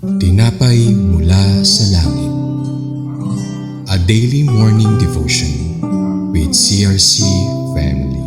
Tinapay mula sa langit. A daily morning devotion with CRC family.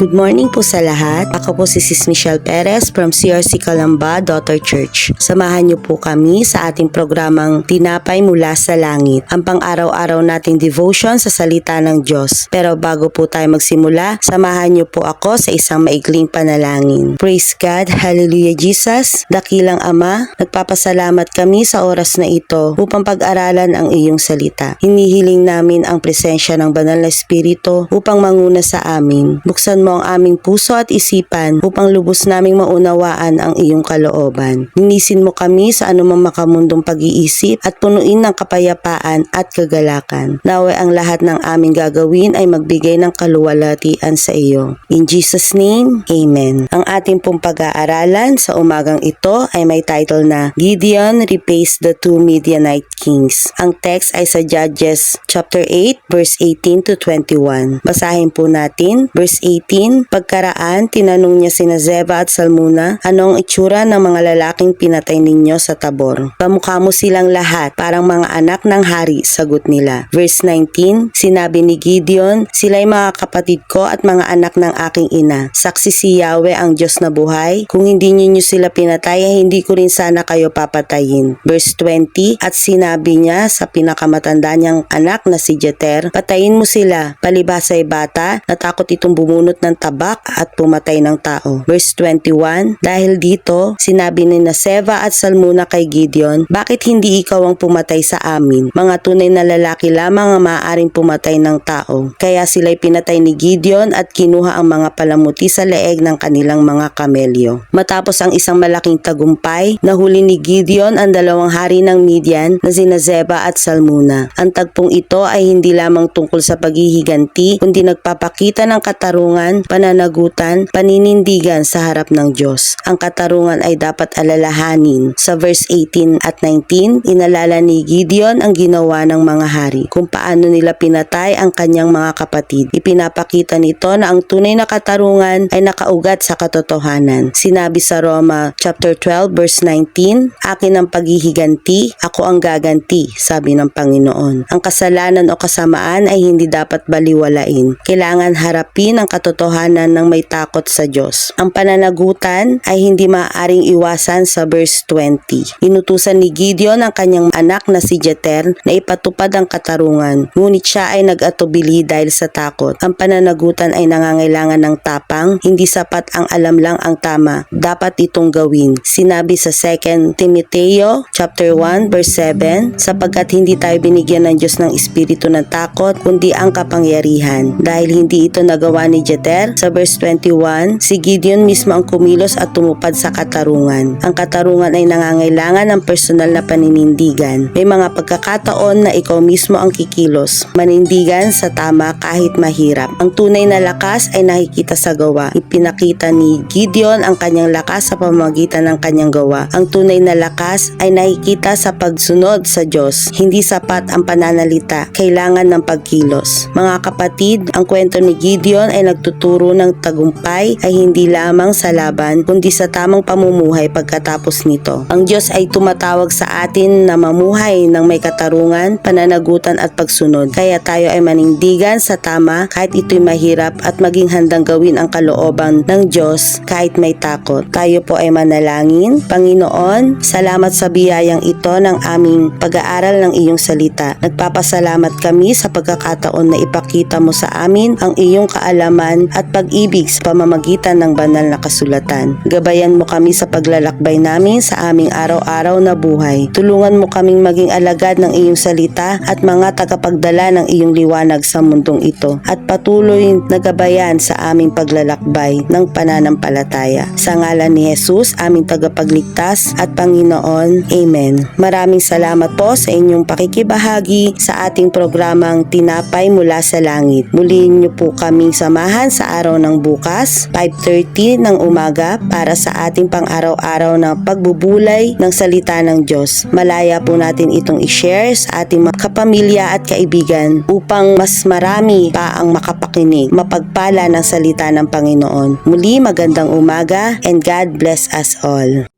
Good morning po sa lahat. Ako po si Sis Michelle Perez from CRC Calamba Daughter Church. Samahan niyo po kami sa ating programang Tinapay Mula sa Langit, ang pang-araw-araw nating devotion sa salita ng Diyos. Pero bago po tayo magsimula, samahan niyo po ako sa isang maikling panalangin. Praise God, Hallelujah Jesus, dakilang Ama, nagpapasalamat kami sa oras na ito upang pag-aralan ang iyong salita. Hinihiling namin ang presensya ng Banal na Espiritu upang manguna sa amin. Buksan mo ang aming puso at isipan upang lubos naming maunawaan ang iyong kalooban. Linisin mo kami sa anumang makamundong pag-iisip at punuin ng kapayapaan at kagalakan. Naway ang lahat ng aming gagawin ay magbigay ng kaluwalhatian sa iyo. In Jesus' name, Amen. Ang ating pong pag-aaralan sa umagang ito ay may title na Gideon Repays the Two Midianite Kings. Ang text ay sa Judges chapter 8 verse 18 to 21. Basahin po natin verse 18. Pagkaraan, tinanong niya sina Zeba at Salmuna, anong itsura ng mga lalaking pinatay ninyo sa Tabor? Kamukha mo silang lahat, parang mga anak ng hari, sagot nila. Verse 19, sinabi ni Gideon, sila'y mga kapatid ko at mga anak ng aking ina. Saksi si Yahweh ang Diyos na buhay. Kung hindi ninyo sila pinatay, hindi ko rin sana kayo papatayin. Verse 20, at sinabi niya sa pinakamatanda niyang anak na si Jeter, patayin mo sila, palibhasa'y bata, natakot itong bumunot ng tabak at pumatay ng tao. Verse 21, dahil dito, sinabi ni Seba at Salmuna kay Gideon, bakit hindi ikaw ang pumatay sa amin? Mga tunay na lalaki lamang ang maaaring pumatay ng tao. Kaya sila'y pinatay ni Gideon at kinuha ang mga palamuti sa leeg ng kanilang mga kamelyo. Matapos ang isang malaking tagumpay, nahuli ni Gideon ang dalawang hari ng Midian na sina Zeba at Salmuna. Ang tagpong ito ay hindi lamang tungkol sa paghihiganti, kundi nagpapakita ng katarungan, pananagutan, paninindigan sa harap ng Diyos. Ang katarungan ay dapat alalahanin. Sa verse 18 at 19, inalala ni Gideon ang ginawa ng mga hari, kung paano nila pinatay ang kanyang mga kapatid. Ipinapakita nito na ang tunay na katarungan ay nakaugat sa katotohanan. Sinabi sa Roma chapter 12 verse 19, akin ang paghihiganti, ako ang gaganti, sabi ng Panginoon. Ang kasalanan o kasamaan ay hindi dapat baliwalain. Kailangan harapin ang katotohanan ng may takot sa Diyos. Ang pananagutan ay hindi maaaring iwasan sa verse 20. Inutusan ni Gideon ang kanyang anak na si Jeter na ipatupad ang katarungan, ngunit siya ay nag-atubili dahil sa takot. Ang pananagutan ay nangangailangan ng tapang, hindi sapat ang alam lang ang tama. Dapat itong gawin. Sinabi sa 2 Timoteo chapter 1 verse 7, sapagkat hindi tayo binigyan ng Diyos ng espiritu ng takot, kundi ang kapangyarihan. Dahil hindi ito nagawa ni Jeter, sa verse 21, si Gideon mismo ang kumilos at tumupad sa katarungan. Ang katarungan ay nangangailangan ng personal na paninindigan. May mga pagkakataon na ikaw mismo ang kikilos, manindigan sa tama kahit mahirap. Ang tunay na lakas ay nakikita sa gawa. Ipinakita ni Gideon ang kanyang lakas sa pamamagitan ng kanyang gawa. Ang tunay na lakas ay nakikita sa pagsunod sa Diyos. Hindi sapat ang pananalita, kailangan ng pagkilos. Mga kapatid, ang kwento ni Gideon ay nagtuturo ng tagumpay ay hindi lamang sa laban, kundi sa tamang pamumuhay pagkatapos nito. Ang Diyos ay tumatawag sa atin na mamuhay ng may katarungan, pananagutan at pagsunod. Kaya tayo ay manindigan sa tama kahit ito'y mahirap at maging handang gawin ang kalooban ng Diyos kahit may takot. Tayo po ay manalangin. Panginoon, salamat sa biyayang ito ng aming pag-aaral ng iyong salita. Nagpapasalamat kami sa pagkakataon na ipakita mo sa amin ang iyong kaalaman at pag-ibig sa pamamagitan ng banal na kasulatan. Gabayan mo kami sa paglalakbay namin sa aming araw-araw na buhay. Tulungan mo kaming maging alagad ng iyong salita at mga tagapagdala ng iyong liwanag sa mundong ito at patuloy na gabayan sa aming paglalakbay ng pananampalataya. Sa ngalan ni Jesus, aming tagapagligtas at Panginoon. Amen. Maraming salamat po sa inyong pakikibahagi sa ating programang Tinapay Mula sa Langit. Muli niyo po kaming samahan sa sa araw ng bukas, 5:30 ng umaga para sa ating pang-araw-araw na pagbubulay ng salita ng Diyos. Malaya po natin itong i-share sa ating mga kapamilya at kaibigan upang mas marami pa ang makapakinig, mapagpala ng salita ng Panginoon. Muli magandang umaga and God bless us all.